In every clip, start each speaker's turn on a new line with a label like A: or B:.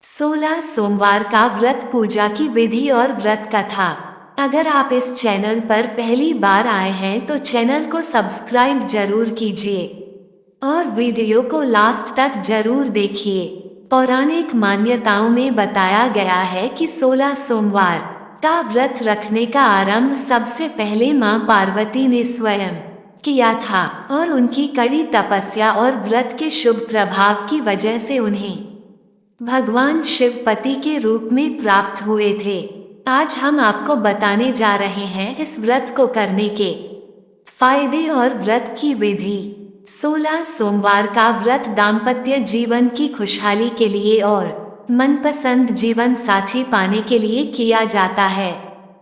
A: 16 सोमवार का व्रत पूजा की विधि और व्रत कथा। अगर आप इस चैनल पर पहली बार आए हैं तो चैनल को सब्सक्राइब जरूर कीजिए और वीडियो को लास्ट तक जरूर देखिए। पौराणिक मान्यताओं में बताया गया है कि 16 सोमवार का व्रत रखने का आरंभ सबसे पहले मां पार्वती ने स्वयं किया था और उनकी कड़ी तपस्या और व्रत के शुभ प्रभाव की वजह से उन्हें भगवान शिव पति के रूप में प्राप्त हुए थे। आज हम आपको बताने जा रहे हैं इस व्रत को करने के फायदे और व्रत की विधि। 16 सोमवार का व्रत दाम्पत्य जीवन की खुशहाली के लिए और मनपसंद जीवन साथी पाने के लिए किया जाता है।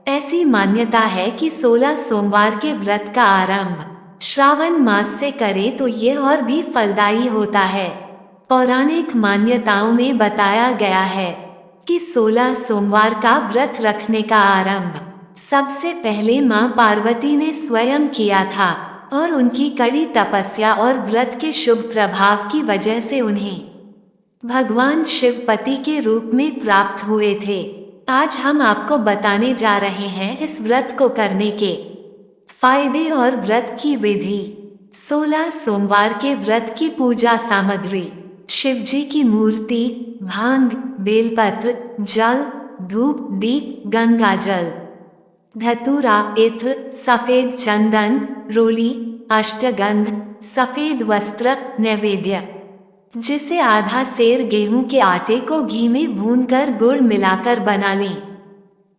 A: ऐसी मान्यता है कि 16 सोमवार के व्रत का आरंभ श्रावण मास से करें तो ये और भी फलदायी होता है। पौराणिक मान्यताओं में बताया गया है कि 16 सोमवार का व्रत रखने का आरंभ सबसे पहले मां पार्वती ने स्वयं किया था और उनकी कड़ी तपस्या और व्रत के शुभ प्रभाव की वजह से उन्हें भगवान शिव पति के रूप में प्राप्त हुए थे। आज हम आपको बताने जा रहे हैं इस व्रत को करने के फायदे और व्रत की विधि। 16 सोमवार के व्रत की पूजा सामग्री: शिवजी की मूर्ति, भांग, बेलपत्र, जल, धूप, दीप, गंगाजल, धतूरा, इत्र, सफेद चंदन, रोली, अष्टगंध, सफेद वस्त्र, नैवेद्य जिसे आधा सेर गेहूं के आटे को घी में भूनकर गुड़ मिलाकर बना लें।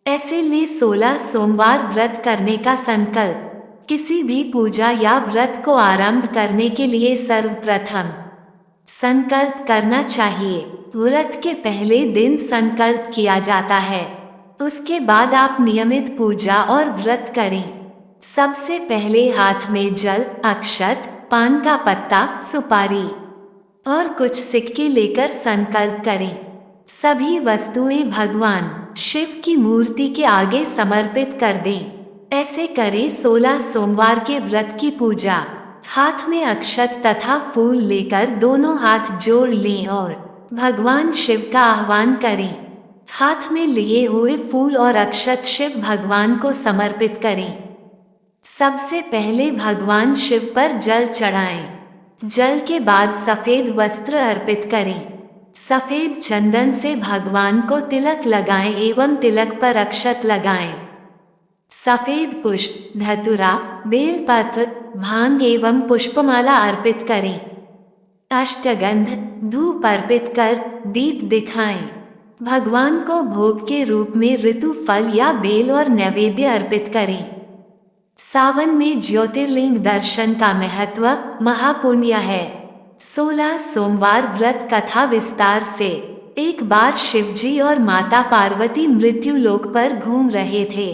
A: ऐसे ले 16 सोमवार व्रत करने का संकल्प। किसी भी पूजा या व्रत को आरंभ करने के लिए सर्वप्रथम संकल्प करना चाहिए। व्रत के पहले दिन संकल्प किया जाता है, उसके बाद आप नियमित पूजा और व्रत करें। सबसे पहले हाथ में जल, अक्षत, पान का पत्ता, सुपारी और कुछ सिक्के लेकर संकल्प करें। सभी वस्तुएं भगवान शिव की मूर्ति के आगे समर्पित कर दें। ऐसे करें 16 सोमवार के व्रत की पूजा। हाथ में अक्षत तथा फूल लेकर दोनों हाथ जोड़ लें और भगवान शिव का आह्वान करें। हाथ में लिए हुए फूल और अक्षत शिव भगवान को समर्पित करें। सबसे पहले भगवान शिव पर जल चढ़ाएं। जल के बाद सफेद वस्त्र अर्पित करें। सफेद चंदन से भगवान को तिलक लगाएं एवं तिलक पर अक्षत लगाएं। सफेद पुष्प, धतूरा, बेलपत्र, भांग एवं पुष्पमाला अर्पित करें। अष्टगंध, धूप अर्पित कर दीप दिखाएं। भगवान को भोग के रूप में ऋतु फल या बेल और नैवेद्य अर्पित करें। सावन में ज्योतिर्लिंग दर्शन का महत्व महापुण्य है। 16 सोमवार व्रत कथा विस्तार से। एक बार शिवजी और माता पार्वती मृत्यु लोक पर घूम रहे थे।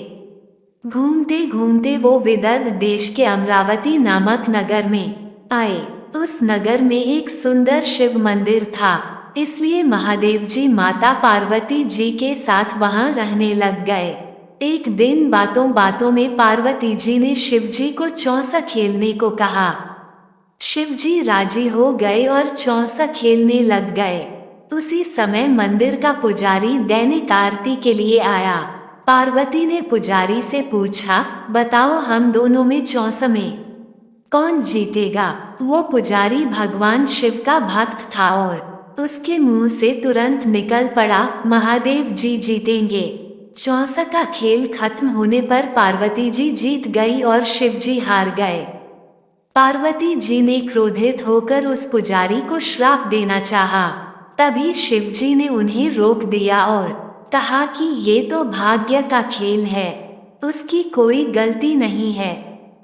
A: घूमते घूमते वो विदर्भ देश के अमरावती नामक नगर में आए। उस नगर में एक सुंदर शिव मंदिर था, इसलिए महादेव जी माता पार्वती जी के साथ वहां रहने लग गए। एक दिन बातों बातों में पार्वती जी ने शिवजी को चौसा खेलने को कहा। शिवजी राजी हो गए और चौसा खेलने लग गए। उसी समय मंदिर का पुजारी दैनिक आरती के लिए आया। पार्वती ने पुजारी से पूछा, बताओ हम दोनों में चौसा में कौन जीतेगा? वो पुजारी भगवान शिव का भक्त था और उसके मुंह से तुरंत निकल पड़ा, महादेव जी जीतेंगे। चौसा का खेल खत्म होने पर पार्वती जी जीत गई और शिवजी हार गए। पार्वती जी ने क्रोधित होकर उस पुजारी को श्राप देना चाहा। तभी शिवजी ने उन्हें रोक दिया और कहा कि ये तो भाग्य का खेल है, उसकी कोई गलती नहीं है।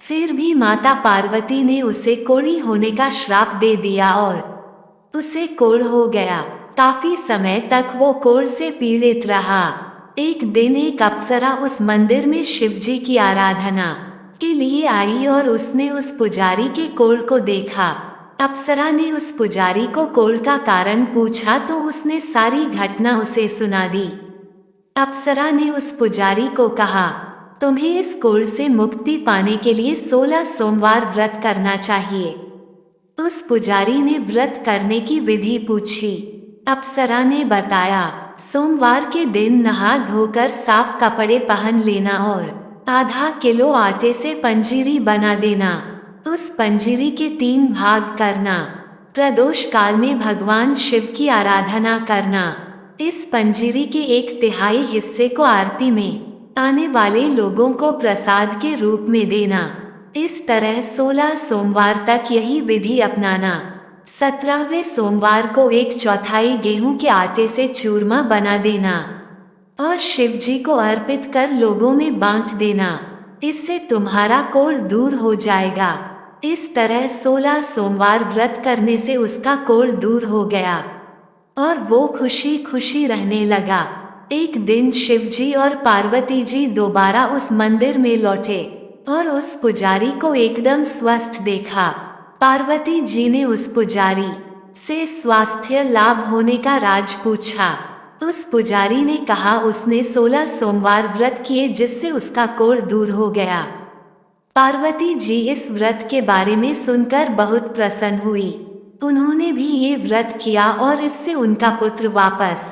A: फिर भी माता पार्वती ने उसे कोढ़ी होने का श्राप दे दिया और उसे कोढ़ हो गया। काफी समय तक वो कोढ़ से पीड़ित रहा। एक दिन एक अप्सरा उस मंदिर में शिवजी की आराधना के लिए आई और उसने उस पुजारी के कोढ़ को देखा। अप्सरा ने उस पुजारी को कोढ़ का कारण पूछा तो उसने सारी घटना उसे सुना दी। अप्सरा ने उस पुजारी को कहा, तुम्हें इस कोढ़ से मुक्ति पाने के लिए 16 सोमवार व्रत करना चाहिए। उस पुजारी ने व्रत करने की विधि पूछी। अप्सरा ने बताया, सोमवार के दिन नहा धोकर साफ कपड़े पहन लेना और आधा किलो आटे से पंजीरी बना देना। उस पंजीरी के 3 भाग करना। प्रदोष काल में भगवान शिव की आराधना करना। इस पंजीरी के 1/3 हिस्से को आरती में आने वाले लोगों को प्रसाद के रूप में देना। इस तरह 16 सोमवार तक यही विधि अपनाना। 17वें सोमवार को 1/4 गेहूं के आटे से चूरमा बना देना और शिव जी को अर्पित कर लोगों में बांट देना। इससे तुम्हारा कोढ़ दूर हो जाएगा। इस तरह 16 सोमवार व्रत करने से उसका कोढ़ दूर हो गया और वो खुशी खुशी रहने लगा। एक दिन शिव जी और पार्वती जी दोबारा उस मंदिर में लौटे और उस पुजारी को एकदम स्वस्थ देखा। पार्वती जी ने उस पुजारी से स्वास्थ्य लाभ होने का राज पूछा। उस पुजारी ने कहा उसने 16 सोमवार व्रत किए जिससे उसका कोढ़ दूर हो गया। पार्वती जी इस व्रत के बारे में सुनकर बहुत प्रसन्न हुई। उन्होंने भी ये व्रत किया और इससे उनका पुत्र वापस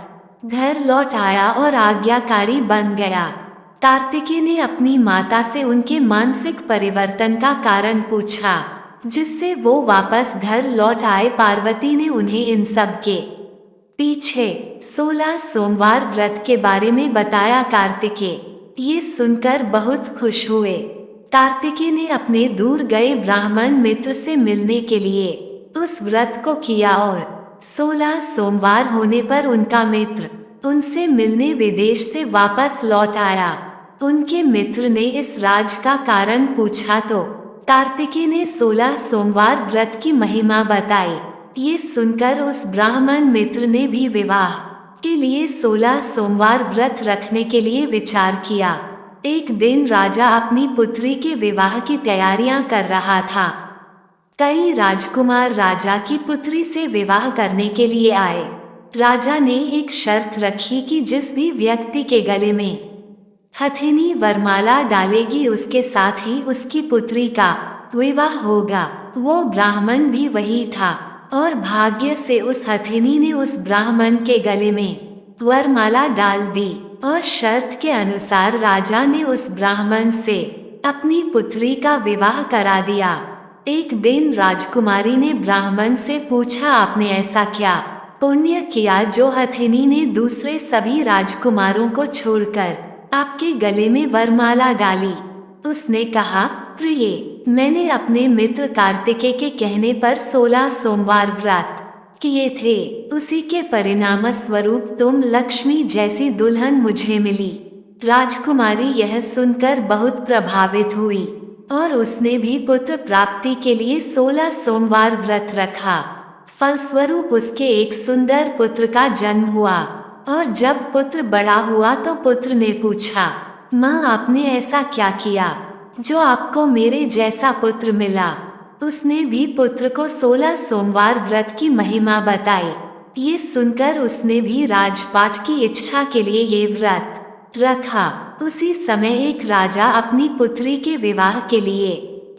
A: घर लौट आया और आज्ञाकारी बन गया। कार्तिकेय ने अपनी माता से उनके मानसिक परिवर्तन का कारण पूछा जिससे वो वापस घर लौट आए। पार्वती ने उन्हें इन सब के पीछे 16 सोमवार व्रत के बारे में बताया। कार्तिकेय ये सुनकर बहुत खुश हुए। कार्तिकेय ने अपने दूर गए ब्राह्मण मित्र से मिलने के लिए उस व्रत को किया और 16 सोमवार होने पर उनका मित्र उनसे मिलने विदेश से वापस लौट आया। उनके मित्र ने इस राज का कारण पूछा तो कार्तिकेय ने 16 सोमवार व्रत की महिमा बताई। ये सुनकर उस ब्राह्मण मित्र ने भी विवाह के लिए 16 सोमवार व्रत रखने के लिए विचार किया। एक दिन राजा अपनी पुत्री के विवाह की तैयारियां कर रहा था। कई राजकुमार राजा की पुत्री से विवाह करने के लिए आए। राजा ने एक शर्त रखी कि जिस भी व्यक्ति के गले में हथिनी वरमाला डालेगी उसके साथ ही उसकी पुत्री का विवाह होगा। वो ब्राह्मण भी वही था और भाग्य से उस हथिनी ने उस ब्राह्मण के गले में वरमाला डाल दी और शर्त के अनुसार राजा ने उस ब्राह्मण से अपनी पुत्री का विवाह करा दिया। एक दिन राजकुमारी ने ब्राह्मण से पूछा, आपने ऐसा क्या पुण्य किया जो हथिनी ने दूसरे सभी राजकुमारों को छोड़कर आपके गले में वरमाला डाली? उसने कहा, प्रिय, मैंने अपने मित्र कार्तिकेय के कहने पर 16 सोमवार व्रत किए थे। उसी के परिणाम स्वरूप तुम लक्ष्मी जैसी दुल्हन मुझे मिली। राजकुमारी यह सुनकर बहुत प्रभावित हुई और उसने भी पुत्र प्राप्ति के लिए 16 सोमवार व्रत रखा। फलस्वरूप उसके एक सुंदर पुत्र का जन्म हुआ और जब पुत्र बड़ा हुआ तो पुत्र ने पूछा, माँ, आपने ऐसा क्या किया जो आपको मेरे जैसा पुत्र मिला? उसने भी पुत्र को 16 सोमवार व्रत की महिमा बताई। ये सुनकर उसने भी राजपाट की इच्छा के लिए ये व्रत रखा। उसी समय एक राजा अपनी पुत्री के विवाह के लिए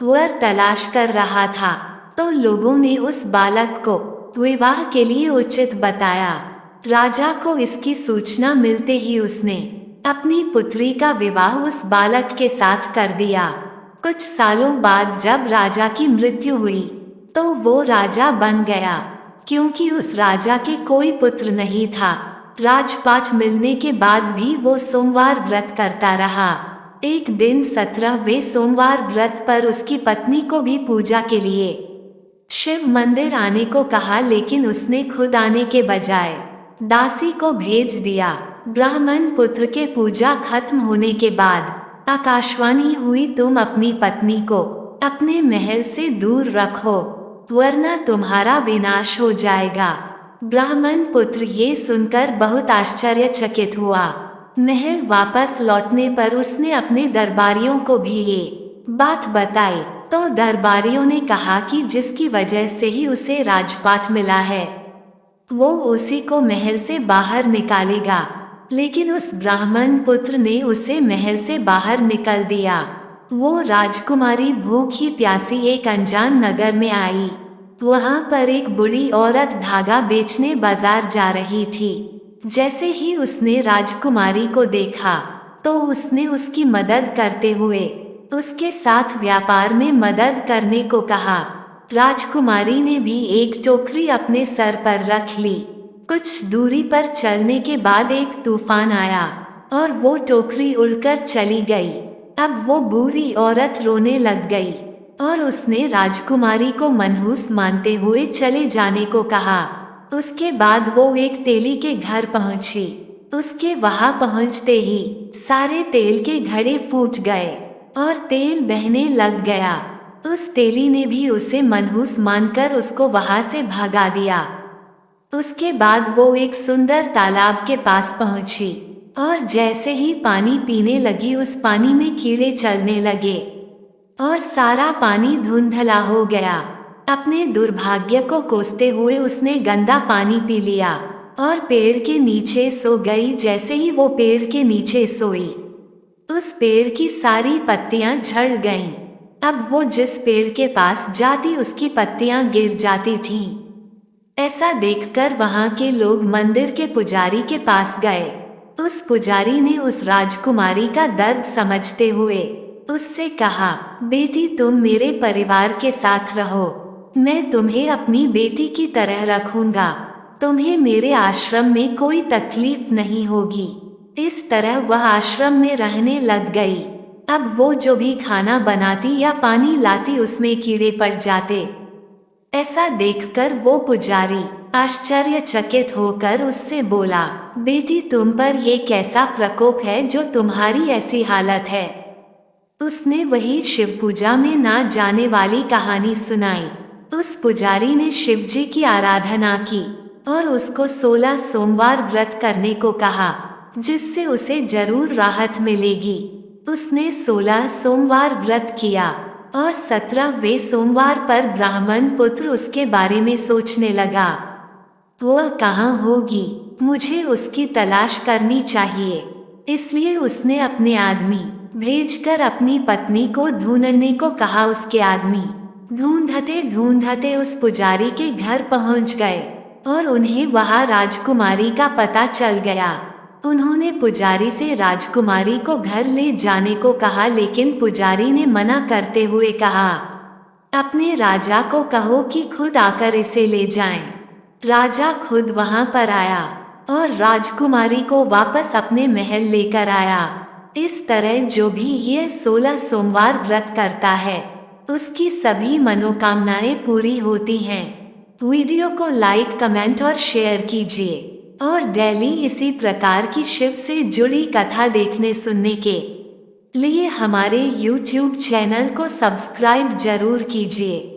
A: वर तलाश कर रहा था तो लोगों ने उस बालक को विवाह के लिए उचित बताया। राजा को इसकी सूचना मिलते ही उसने अपनी पुत्री का विवाह उस बालक के साथ कर दिया। कुछ सालों बाद जब राजा की मृत्यु हुई तो वो राजा बन गया। क्योंकि उस राजा के कोई पुत्र नहीं था, राजपाट मिलने के बाद भी वो सोमवार व्रत करता रहा। एक दिन 17वें सोमवार व्रत पर उसकी पत्नी को भी पूजा के लिए शिव मंदिर आने को कहा, लेकिन उसने खुद आने के बजाय दासी को भेज दिया। ब्राह्मण पुत्र के पूजा खत्म होने के बाद आकाशवाणी हुई, तुम अपनी पत्नी को अपने महल से दूर रखो वरना तुम्हारा विनाश हो जाएगा। ब्राह्मण पुत्र ये सुनकर बहुत आश्चर्यचकित हुआ। महल वापस लौटने पर उसने अपने दरबारियों को भी ये बात बताई तो दरबारियों ने कहा कि जिसकी वजह से ही उसे राजपाट मिला है वो उसी को महल से बाहर निकालेगा। लेकिन उस ब्राह्मण पुत्र ने उसे महल से बाहर निकल दिया। वो राजकुमारी भूखी प्यासी एक अनजान नगर में आई। वहां पर एक बूढ़ी औरत धागा बेचने बाजार जा रही थी। जैसे ही उसने राजकुमारी को देखा तो उसने उसकी मदद करते हुए उसके साथ व्यापार में मदद करने को कहा। राजकुमारी ने भी एक टोकरी अपने सर पर रख ली। कुछ दूरी पर चलने के बाद एक तूफान आया और वो टोकरी उड़कर चली गई। अब वो बूढ़ी औरत रोने लग गई और उसने राजकुमारी को मनहूस मानते हुए चले जाने को कहा। उसके बाद वो एक तेली के घर पहुंची। उसके वहां पहुंचते ही सारे तेल के घड़े फूट गए और तेल बहने लग गया। उस तेली ने भी उसे मनहूस मानकर उसको वहां से भगा दिया। उसके बाद वो एक सुंदर तालाब के पास पहुंची और जैसे ही पानी पीने लगी उस पानी में कीड़े चलने लगे और सारा पानी धुंधला हो गया। अपने दुर्भाग्य को कोसते हुए उसने गंदा पानी पी लिया और पेड़ के नीचे सो गई। जैसे ही वो पेड़ के नीचे सोई उस पेड़ की सारी पत्तियां झड़ गईं। अब वो जिस पेड़ के पास जाती उसकी पत्तियां गिर जाती थीं। ऐसा देखकर वहां के लोग मंदिर के पुजारी के पास गए। उस पुजारी ने उस राजकुमारी का दर्द समझते हुए उससे कहा, बेटी तुम मेरे परिवार के साथ रहो, मैं तुम्हें अपनी बेटी की तरह रखूंगा, तुम्हें मेरे आश्रम में कोई तकलीफ नहीं होगी। इस तरह वह आश्रम में रहने लग गई। अब वो जो भी खाना बनाती या पानी लाती उसमें कीड़े पड़ जाते। ऐसा देखकर वो पुजारी आश्चर्यचकित होकर उससे बोला, बेटी तुम पर ये कैसा प्रकोप है जो तुम्हारी ऐसी हालत है। उसने वही शिव पूजा में ना जाने वाली कहानी सुनाई। उस पुजारी ने शिव जी की आराधना की और उसको 16 सोमवार व्रत करने को कहा, जिससे उसे जरूर राहत मिलेगी। उसने 16 सोमवार व्रत किया और 17वें सोमवार पर ब्राह्मण पुत्र उसके बारे में सोचने लगा। वह कहाँ होगी, मुझे उसकी तलाश करनी चाहिए। इसलिए उसने अपने आदमी भेजकर अपनी पत्नी को ढूंढने को कहा। उसके आदमी ढूंढते ढूंढते उस पुजारी के घर पहुंच गए और उन्हें वहां राजकुमारी का पता चल गया। उन्होंने पुजारी से राजकुमारी को घर ले जाने को कहा, लेकिन पुजारी ने मना करते हुए कहा, अपने राजा को कहो कि खुद आकर इसे ले जाएं। राजा खुद वहां पर आया और राजकुमारी को वापस अपने महल लेकर आया। इस तरह जो भी ये 16 सोमवार व्रत करता है उसकी सभी मनोकामनाएं पूरी होती हैं। वीडियो को लाइक, कमेंट और शेयर कीजिए और डेली इसी प्रकार की शिव से जुड़ी कथा देखने सुनने के लिए हमारे YouTube चैनल को सब्सक्राइब जरूर कीजिए।